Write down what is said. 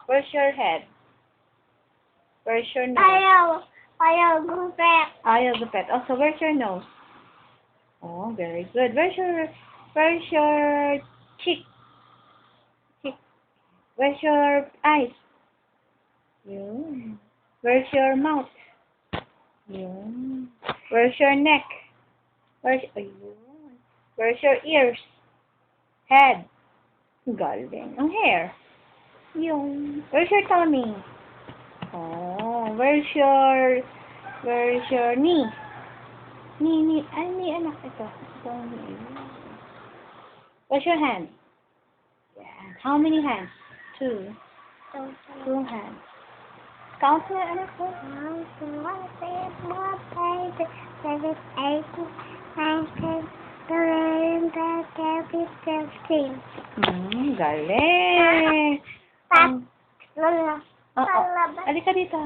Where's your head? Where's your nose? Ayaw gupit. Ayaw gupit. Also, where's your nose? Oh, very good. Where's your cheek? Cheek. Where's your eyes? Yun. Where's your mouth? Yun. Where's your neck? Ayun. Where's your ears? Head. Galing. Ang hair. Yung. Where's your tummy? Oh, where's your knee? Knee, anak. Ito knee. Where's your hand? Yeah. How many hands? 2. 2 hands. Count mo, anak ko. 1, 2, 3, 4, 5, 6, 7, 8, 9, 10, 11, 12, 13. Galing. Lolo. Alika dito.